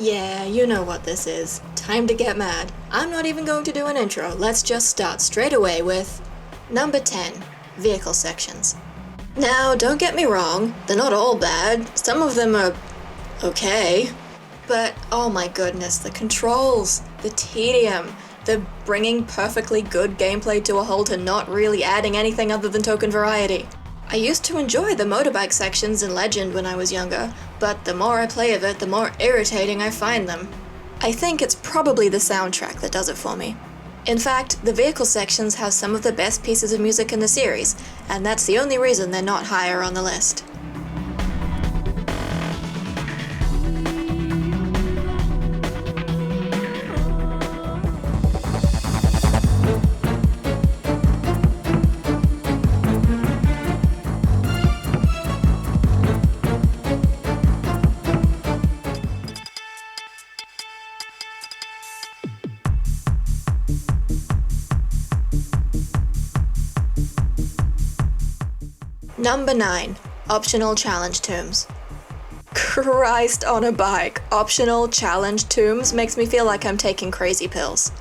Yeah, you know what this is. Time to get mad. I'm not even going to do an intro. Let's just start straight away with number 10, vehicle sections. Now, don't get me wrong, they're not all bad. Some of them are okay. But oh my goodness, the controls, the tedium, the bringing perfectly good gameplay to a halt and not really adding anything other than token variety. I used to enjoy the motorbike sections in Legend when I was younger, but the more I play of it, the more irritating I find them. I think it's probably the soundtrack that does it for me. In fact, the vehicle sections have some of the best pieces of music in the series, and that's the only reason they're not higher on the list. Number 9. Optional challenge tombs. Christ on a bike, optional challenge tombs makes me feel like I'm taking crazy pills.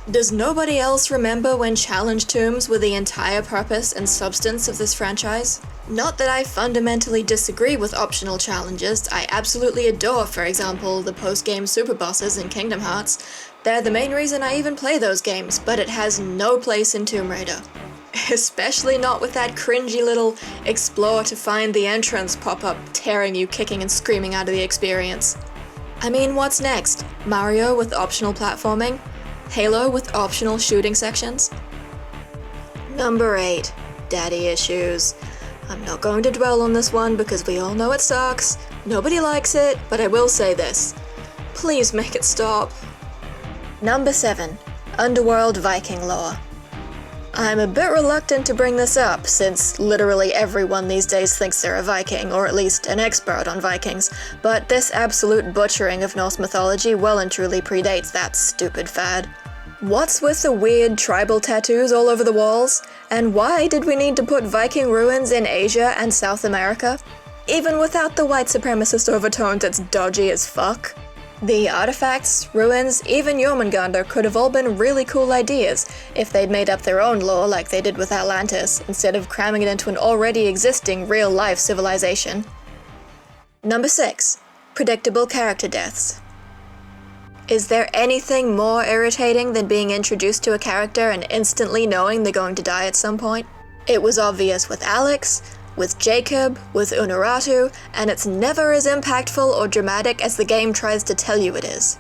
Does nobody else remember when challenge tombs were the entire purpose and substance of this franchise? Not that I fundamentally disagree with optional challenges, I absolutely adore, for example, the post-game super bosses in Kingdom Hearts. They're the main reason I even play those games, but it has no place in Tomb Raider. Especially not with that cringy little explore to find the entrance pop-up tearing you kicking and screaming out of the experience. I mean, what's next? Mario with optional platforming? Halo with optional shooting sections? Number 8. Daddy issues. I'm not going to dwell on this one because we all know it sucks. Nobody likes it, but I will say this. Please make it stop. Number 7. Underworld Viking lore. I'm a bit reluctant to bring this up, since literally everyone these days thinks they're a Viking, or at least an expert on Vikings, but this absolute butchering of Norse mythology well and truly predates that stupid fad. What's with the weird tribal tattoos all over the walls? And why did we need to put Viking ruins in Asia and South America? Even without the white supremacist overtones, it's dodgy as fuck. The artifacts, ruins, even Jormungandr could have all been really cool ideas if they'd made up their own lore like they did with Atlantis, instead of cramming it into an already existing real-life civilization. Number 6. Predictable character deaths. Is there anything more irritating than being introduced to a character and instantly knowing they're going to die at some point? It was obvious with Alex, with Jacob, with Unuratu, and it's never as impactful or dramatic as the game tries to tell you it is.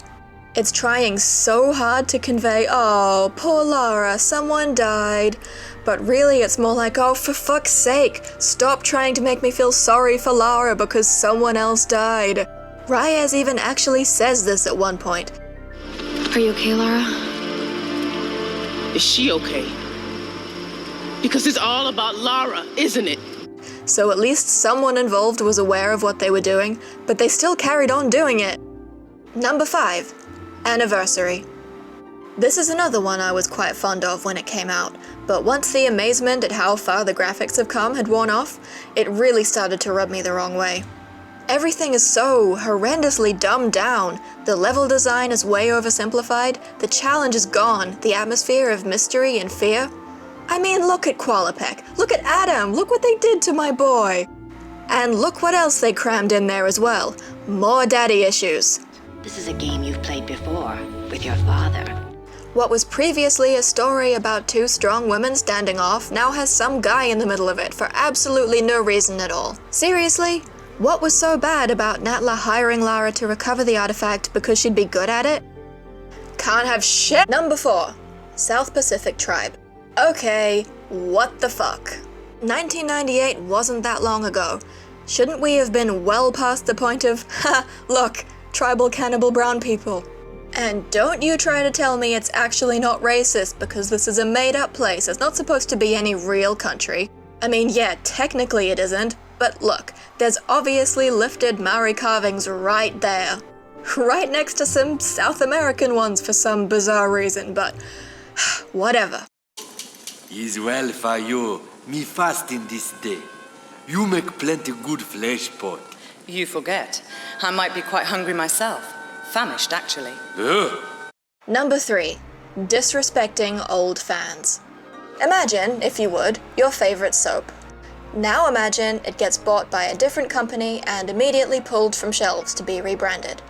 It's trying so hard to convey, oh, poor Lara, someone died, but really it's more like, oh, for fuck's sake, stop trying to make me feel sorry for Lara because someone else died. Reyes even actually says this at one point. Are you okay, Lara? Is she okay? Because it's all about Lara, isn't it? So at least someone involved was aware of what they were doing, but they still carried on doing it. Number 5. Anniversary. This is another one I was quite fond of when it came out, but once the amazement at how far the graphics have come had worn off, it really started to rub me the wrong way. Everything is so horrendously dumbed down, the level design is way oversimplified, the challenge is gone, the atmosphere of mystery and fear. I mean, look at Qualopec, look at Adam, look what they did to my boy. And look what else they crammed in there as well, more daddy issues. This is a game you've played before, with your father. What was previously a story about 2 strong women standing off now has some guy in the middle of it for absolutely no reason at all. Seriously? What was so bad about Natla hiring Lara to recover the artifact because she'd be good at it? Can't have shit! Number 4. South Pacific Tribe. Okay, what the fuck? 1998 wasn't that long ago. Shouldn't we have been well past the point of, ha, look, tribal cannibal brown people? And don't you try to tell me it's actually not racist because this is a made-up place, it's not supposed to be any real country. I mean, yeah, technically it isn't, but look, there's obviously lifted Maori carvings right there. Right next to some South American ones for some bizarre reason, but whatever. Is well for you, me fasting this day. You make plenty good flesh pot. You forget. I might be quite hungry myself. Famished, actually. Ugh. Number 3. Disrespecting old fans. Imagine, if you would, your favorite soap. Now imagine it gets bought by a different company and immediately pulled from shelves to be rebranded.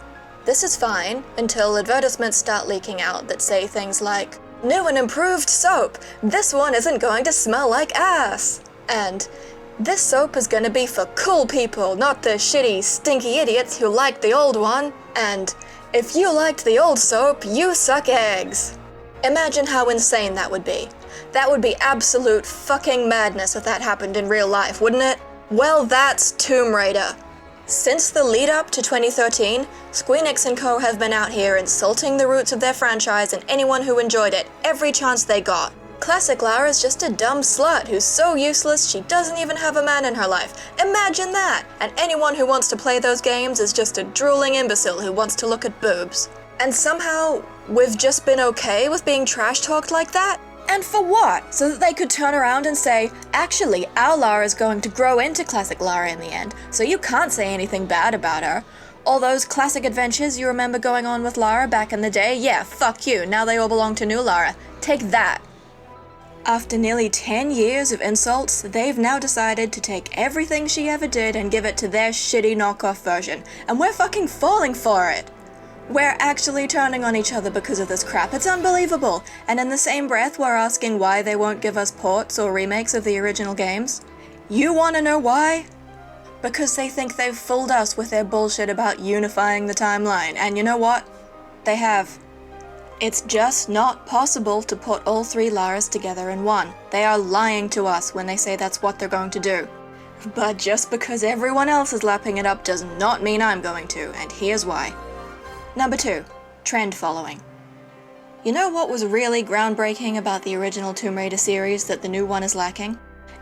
This is fine until advertisements start leaking out that say things like, "New and improved soap! This one isn't going to smell like ass!" And, "This soap is gonna be for cool people, not the shitty, stinky idiots who liked the old one." And, "If you liked the old soap, you suck eggs." Imagine how insane that would be. That would be absolute fucking madness if that happened in real life, wouldn't it? Well, that's Tomb Raider. Since the lead up to 2013, Squeenix and Co. have been out here insulting the roots of their franchise and anyone who enjoyed it every chance they got. Classic Lara's just a dumb slut who's so useless she doesn't even have a man in her life. Imagine that! And anyone who wants to play those games is just a drooling imbecile who wants to look at boobs. And somehow, we've just been okay with being trash-talked like that? And for what? So that they could turn around and say, actually, our Lara's going to grow into Classic Lara in the end, so you can't say anything bad about her. All those classic adventures you remember going on with Lara back in the day, yeah, fuck you, now they all belong to new Lara. Take that. After nearly 10 years of insults, they've now decided to take everything she ever did and give it to their shitty knockoff version, and we're fucking falling for it. We're actually turning on each other because of this crap. It's unbelievable. And in the same breath, we're asking why they won't give us ports or remakes of the original games. You want to know why? Because they think they've fooled us with their bullshit about unifying the timeline. And you know what? They have. It's just not possible to put all 3 Laras together in one. They are lying to us when they say that's what they're going to do. But just because everyone else is lapping it up does not mean I'm going to, and here's why. Number 2. Trend following. You know what was really groundbreaking about the original Tomb Raider series that the new one is lacking?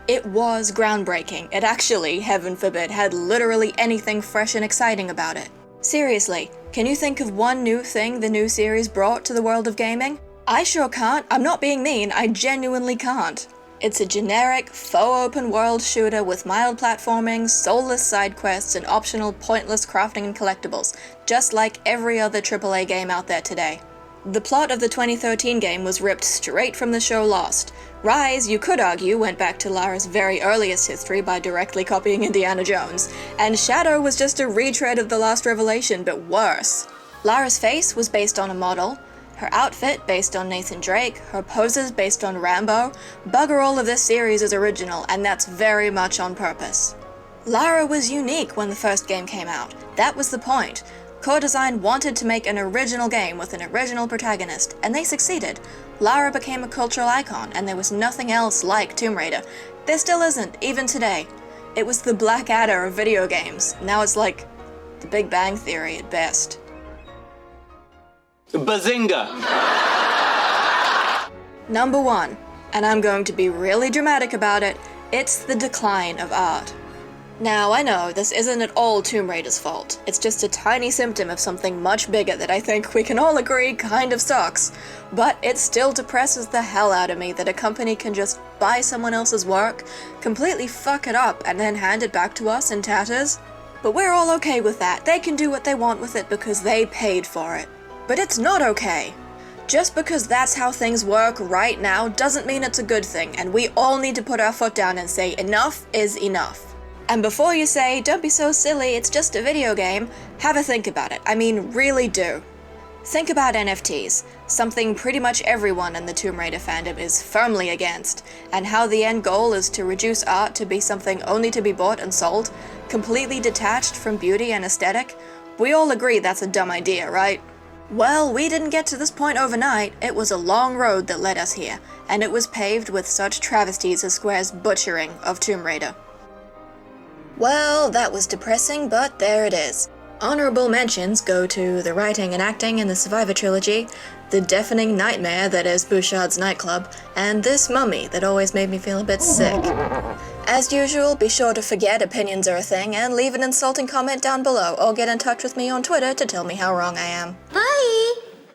It was groundbreaking. It actually, heaven forbid, had literally anything fresh and exciting about it. Seriously, can you think of one new thing the new series brought to the world of gaming? I sure can't. I'm not being mean, I genuinely can't. It's a generic, faux open-world shooter with mild platforming, soulless side quests, and optional pointless crafting and collectibles, just like every other AAA game out there today. The plot of the 2013 game was ripped straight from the show Lost. Rise, you could argue, went back to Lara's very earliest history by directly copying Indiana Jones, and Shadow was just a retread of The Lost Revelation, but worse. Lara's face was based on a model, her outfit based on Nathan Drake, her poses based on Rambo. Bugger all of this series is original, and that's very much on purpose. Lara was unique when the first game came out. That was the point. Core Design wanted to make an original game with an original protagonist, and they succeeded. Lara became a cultural icon, and there was nothing else like Tomb Raider. There still isn't, even today. It was the Blackadder of video games. Now it's like the Big Bang Theory at best. Bazinga! Number 1, and I'm going to be really dramatic about it, it's the decline of art. Now, I know this isn't at all Tomb Raider's fault. It's just a tiny symptom of something much bigger that I think we can all agree kind of sucks. But it still depresses the hell out of me that a company can just buy someone else's work, completely fuck it up, and then hand it back to us in tatters. But we're all okay with that. They can do what they want with it because they paid for it. But it's not okay. Just because that's how things work right now doesn't mean it's a good thing, and we all need to put our foot down and say enough is enough. And before you say, don't be so silly, it's just a video game, have a think about it. I mean, really do. Think about NFTs, something pretty much everyone in the Tomb Raider fandom is firmly against, and how the end goal is to reduce art to be something only to be bought and sold, completely detached from beauty and aesthetic. We all agree that's a dumb idea, right? Well, we didn't get to this point overnight. It was a long road that led us here, and it was paved with such travesties as Square's butchering of Tomb Raider. Well, that was depressing, but there it is. Honorable mentions go to the writing and acting in the Survivor trilogy, the deafening nightmare that is Bouchard's nightclub, and this mummy that always made me feel a bit sick. As usual, be sure to forget opinions are a thing and leave an insulting comment down below, or get in touch with me on Twitter to tell me how wrong I am. Bye!